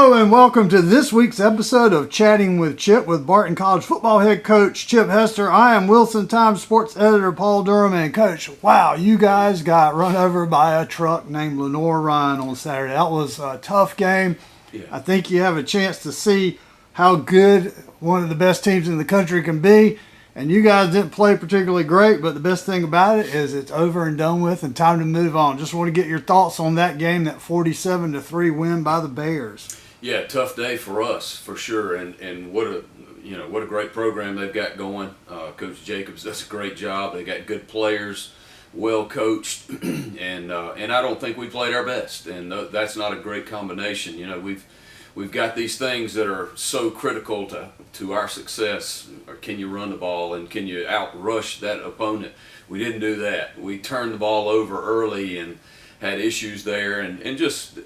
Hello and welcome to this week's episode of Chatting with Chip with Barton College football head coach Chip Hester. I am Wilson Times sports editor Paul Durham, and coach, wow, you guys got run over by a truck named Lenoir-Rhyne on Saturday. That was a tough game. Yeah. I think you have a chance to see how good one of the best teams in the country can be. And you guys didn't play particularly great, but the best thing about it is it's over and done with and time to move on. Just want to get your thoughts on that game, that 47-3 win by the Bears. Yeah, tough day for us for sure, and what a great program they've got going. Coach Jacobs does a great job. They got good players, well coached, and I don't think we played our best, and that's not a great combination. You know, we've got these things that are so critical to our success. Or can you run the ball and can you outrush that opponent? We didn't do that. We turned the ball over early and had issues there, and just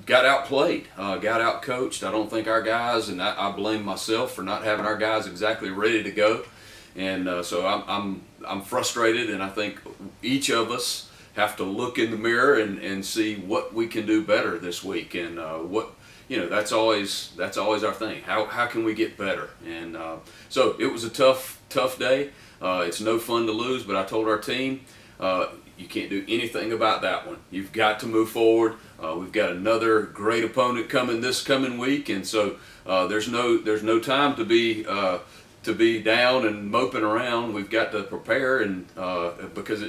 got outplayed, got outcoached. I don't think our guys, and I blame myself for not having our guys exactly ready to go, and so I'm frustrated, and I think each of us have to look in the mirror and see what we can do better this week, and that's always our thing. How can we get better? And so it was a tough day. It's no fun to lose, but I told our team, you can't do anything about that one. You've got to move forward. We've got another great opponent coming this coming week, and so there's no time to be down and moping around. We've got to prepare, and because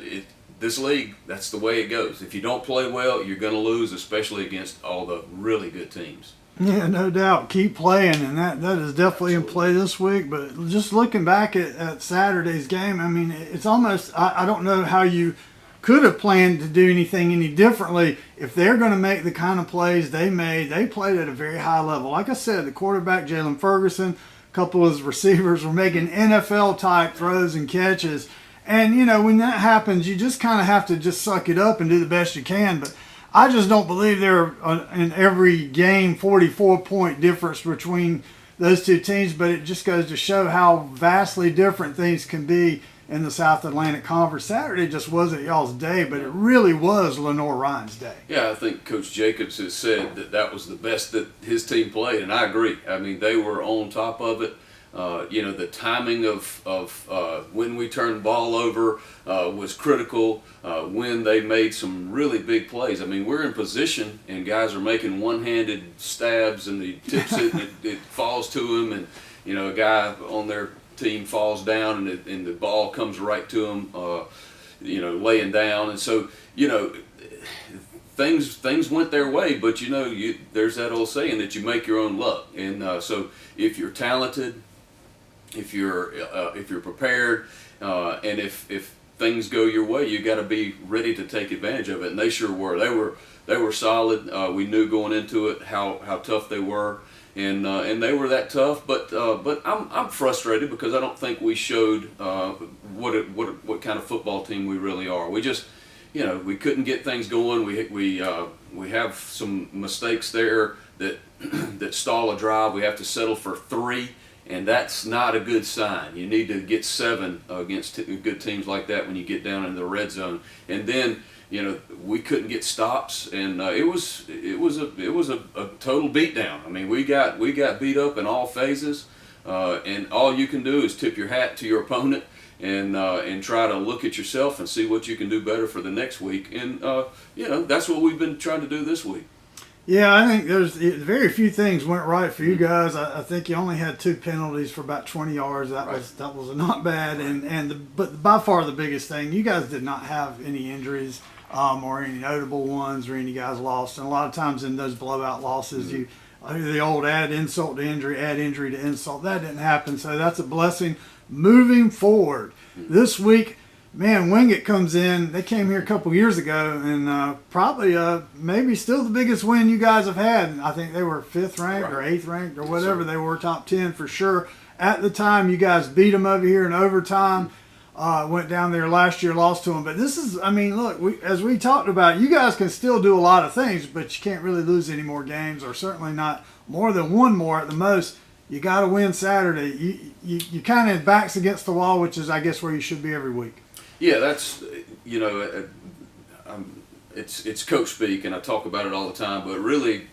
this league, that's the way it goes. If you don't play well, you're going to lose, especially against all the really good teams. Yeah, no doubt. Keep playing, and that is definitely in play this week. But just looking back at Saturday's game, I mean, it's almost, I don't know how you could have planned to do anything any differently. If they're going to make the kind of plays they made, they played at a very high level. Like I said, the quarterback, Jalen Ferguson, a couple of his receivers were making NFL-type throws and catches. And, when that happens, you just kind of have to just suck it up and do the best you can. But I just don't believe there in every game 44-point difference between those two teams. But it just goes to show how vastly different things can be in the South Atlantic Conference. Saturday just wasn't y'all's day, but it really was Lenoir-Rhyne's day. Yeah, I think Coach Jacobs has said that was the best that his team played, and I agree. I mean, they were on top of it. The timing of when we turned the ball over was critical. When they made some really big plays. I mean, we're in position, and guys are making one-handed stabs, and he tips it, and it falls to him, and a guy on their team falls down, and the ball comes right to him, laying down, and so things went their way. But there's that old saying that you make your own luck, and so if you're talented, if you're prepared, and if things go your way, you got to be ready to take advantage of it. And they sure were. They were solid. We knew going into it how tough they were, and they were that tough. But I'm frustrated because I don't think we showed what kind of football team we really are. We just we couldn't get things going. We have some mistakes there that that stall a drive. We have to settle for 3. And that's not a good sign. You need to get 7 against good teams like that when you get down in the red zone. And then, we couldn't get stops, and it was a total beatdown. I mean, we got beat up in all phases, and all you can do is tip your hat to your opponent and try to look at yourself and see what you can do better for the next week. And that's what we've been trying to do this week. Yeah, I think there's very few things went right for you guys. I think you only had 2 penalties for about 20 yards. That was not bad. But by far the biggest thing, you guys did not have any injuries or any notable ones or any guys lost. And a lot of times in those blowout losses, the old add insult to injury, add injury to insult. That didn't happen, so that's a blessing. Moving forward, this week, man, Wingate comes in. They came here a couple years ago, and probably maybe still the biggest win you guys have had. I think they were 5th ranked or 8th ranked or whatever. They were top 10 for sure. At the time, you guys beat them over here in overtime. Went down there last year, lost to them. But this is, I mean, look, as we talked about, you guys can still do a lot of things, but you can't really lose any more games, or certainly not more than one more at the most. You got to win Saturday. You kind of backs against the wall, which is, I guess, where you should be every week. Yeah, that's it's coach speak, and I talk about it all the time. But really,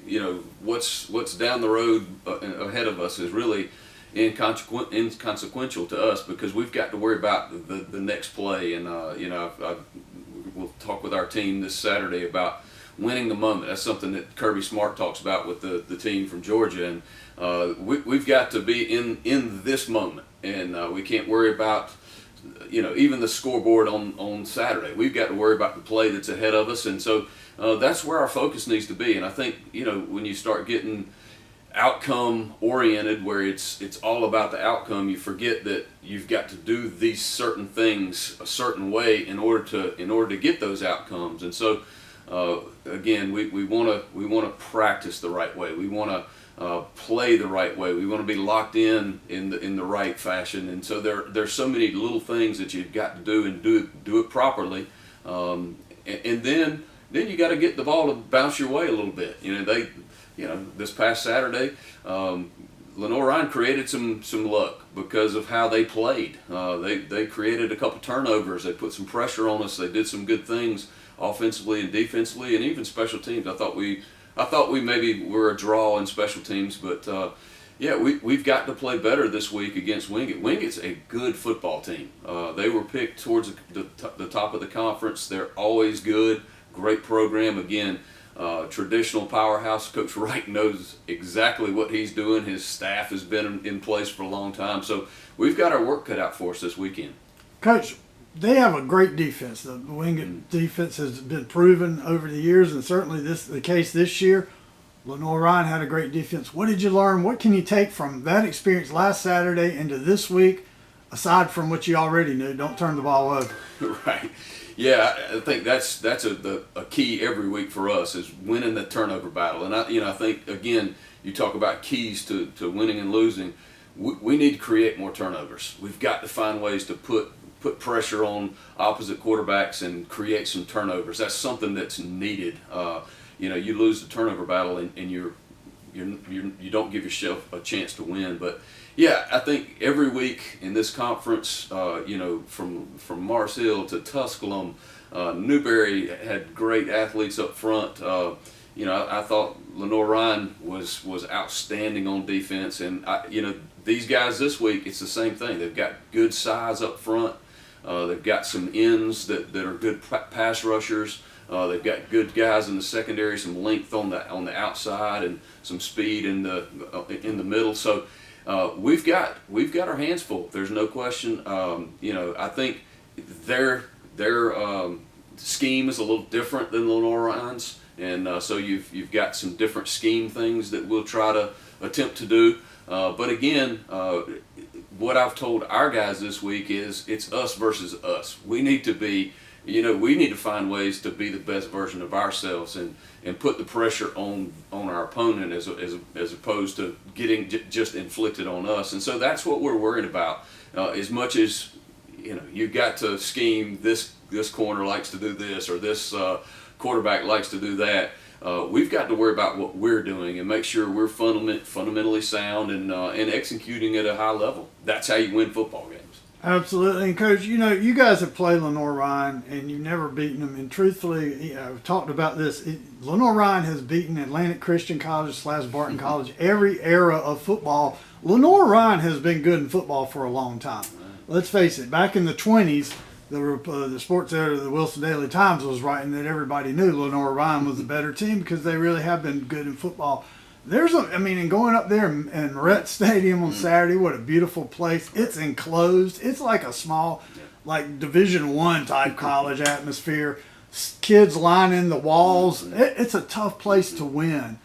what's down the road ahead of us is really inconsequential to us, because we've got to worry about the next play. And we'll talk with our team this Saturday about winning the moment. That's something that Kirby Smart talks about with the team from Georgia, and we've got to be in this moment, and we can't worry about even the scoreboard on Saturday. We've got to worry about the play that's ahead of us, and so that's where our focus needs to be. And I think when you start getting outcome oriented, where it's all about the outcome, you forget that you've got to do these certain things a certain way in order to get those outcomes. And so again, we want to practice the right way. We want to play the right way. We want to be locked in the right fashion. And so there's so many little things that you've got to do, and do it properly. And then you got to get the ball to bounce your way a little bit. This past Saturday, Lenoir-Rhyne created some luck because of how they played. They created a couple turnovers. They put some pressure on us. They did some good things offensively and defensively, and even special teams. I thought we maybe were a draw in special teams, but we've got to play better this week against Wingate. Wingate's a good football team. They were picked towards the top of the conference. They're always good. Great program. Again, traditional powerhouse. Coach Wright knows exactly what he's doing. His staff has been in place for a long time. So we've got our work cut out for us this weekend. Coach, they have a great defense. The Wingate defense has been proven over the years, and certainly the case this year. Lenoir-Rhyne had a great defense. What did you learn? What can you take from that experience last Saturday into this week, aside from what you already knew? Don't turn the ball over. Right. Yeah, I think that's a key every week for us, is winning the turnover battle. And I think, again, you talk about keys to winning and losing. We need to create more turnovers. We've got to find ways to put pressure on opposite quarterbacks and create some turnovers. That's something that's needed. You lose the turnover battle, and you don't give yourself a chance to win. But yeah, I think every week in this conference, from Mars Hill to Tusculum, Newberry had great athletes up front. I thought Lenoir-Rhyne was outstanding on defense, and these guys this week, it's the same thing. They've got good size up front. They've got some ends that are good pass rushers. They've got good guys in the secondary, some length on the outside, and some speed in the middle. So we've got our hands full. There's no question. I think their scheme is a little different than Lenoir-Rhyne's, and so you've got some different scheme things that we'll try to attempt to do. But again, what I've told our guys this week is it's us versus us. We need to be, we need to find ways to be the best version of ourselves, and put the pressure on our opponent as opposed to getting just inflicted on us. And so that's what we're worried about. As much as you've got to scheme, this corner likes to do this, or this quarterback likes to do that. We've got to worry about what we're doing and make sure we're fundamentally sound and executing at a high level. That's how you win football games. Absolutely. And Coach, you guys have played Lenoir-Rhyne and you've never beaten them. And truthfully, I've talked about this. Lenoir-Rhyne has beaten Atlantic Christian College / Barton College every era of football. Lenoir-Rhyne has been good in football for a long time. Let's face it, back in the 20s, the sports editor of the Wilson Daily Times was writing that everybody knew Lenoir-Rhyne was the better team because they really have been good in football. And going up there in Rhett Stadium on Saturday, what a beautiful place. It's enclosed. It's like a small, like Division I type college atmosphere. Kids lining the walls. It's a tough place to win.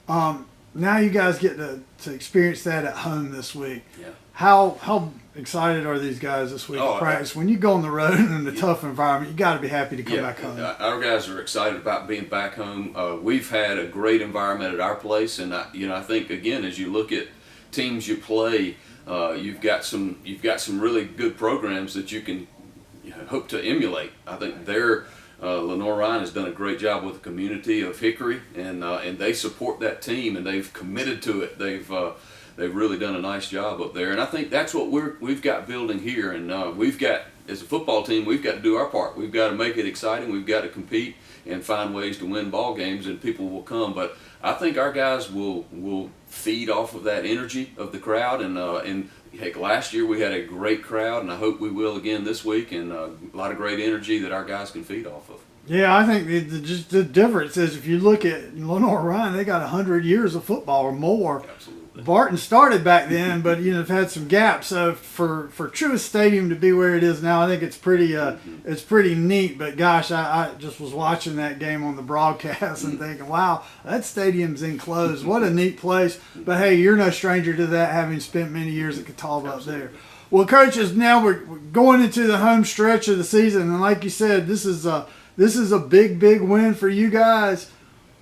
Now you guys get to experience that at home this week. Yeah. How excited are these guys this week at practice? When you go on the road in a tough environment, you got to be happy to come back home. Our guys are excited about being back home. We've had a great environment at our place, and I think again, as you look at teams you play, you've got some really good programs that you can hope to emulate. I think Lenoir-Rhyne has done a great job with the community of Hickory, and they support that team, and they've committed to it. they've really done a nice job up there. And I think that's what we've got building here. And we've got, as a football team, we've got to do our part. We've got to make it exciting. We've got to compete and find ways to win ball games, and people will come. But I think our guys will feed off of that energy of the crowd. And heck, last year we had a great crowd, and I hope we will again this week. And a lot of great energy that our guys can feed off of. Yeah, I think just the difference is if you look at Lenoir-Rhyne, they got 100 years of football or more. Absolutely. Barton started back then, but have had some gaps. So for Truist Stadium to be where it is now, I think it's pretty neat. But gosh, I just was watching that game on the broadcast and thinking, wow, that stadium's enclosed. What a neat place. But hey, you're no stranger to that, having spent many years at Catawba up there. Well, coaches, now we're going into the home stretch of the season, and like you said, this is a big win for you guys.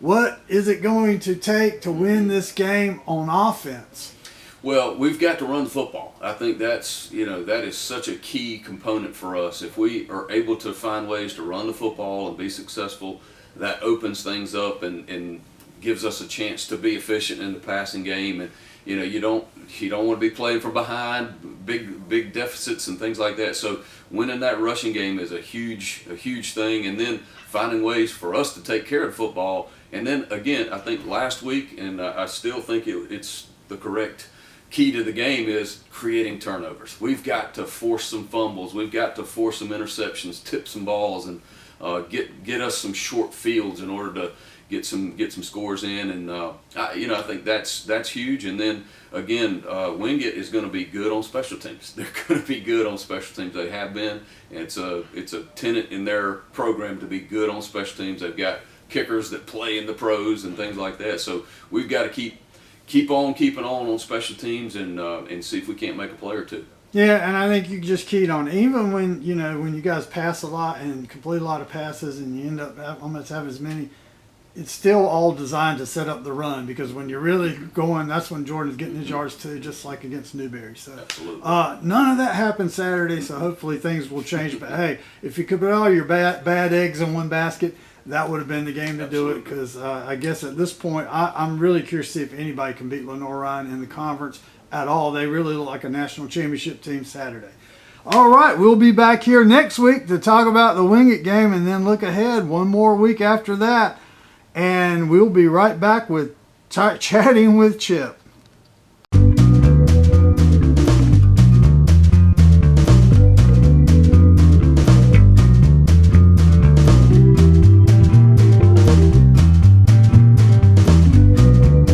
What is it going to take to win this game on offense? Well, we've got to run the football. I think that is such a key component for us. If we are able to find ways to run the football and be successful, that opens things up and gives us a chance to be efficient in the passing game. And you don't want to be playing from behind, big deficits and things like that. So winning that rushing game is a huge thing, and then finding ways for us to take care of football. And then again, I think last week, and I still think it's the correct key to the game, is creating turnovers. We've got to force some fumbles. We've got to force some interceptions, tip some balls, and get us some short fields in order to get some scores in. And I think that's huge. And then again, Wingate is going to be good on special teams. They're going to be good on special teams. They have been. And it's a tenet in their program to be good on special teams. They've got kickers that play in the pros and things like that. So we've got to keep on keeping on special teams and see if we can't make a play or two. Yeah, and I think you just keyed on it. Even when you guys pass a lot and complete a lot of passes and you end up almost having as many, it's still all designed to set up the run, because when you're really going, that's when Jordan's getting his yards too, just like against Newberry. So none of that happened Saturday, so hopefully things will change. But hey, if you could put all your bad eggs in one basket, that would have been the game to do it, because I guess at this point I'm really curious to see if anybody can beat Lenoir-Rhyne in the conference at all. They really look like a national championship team Saturday. All right, we'll be back here next week to talk about the Wingate game and then look ahead one more week after that. And we'll be right back with chatting with Chip.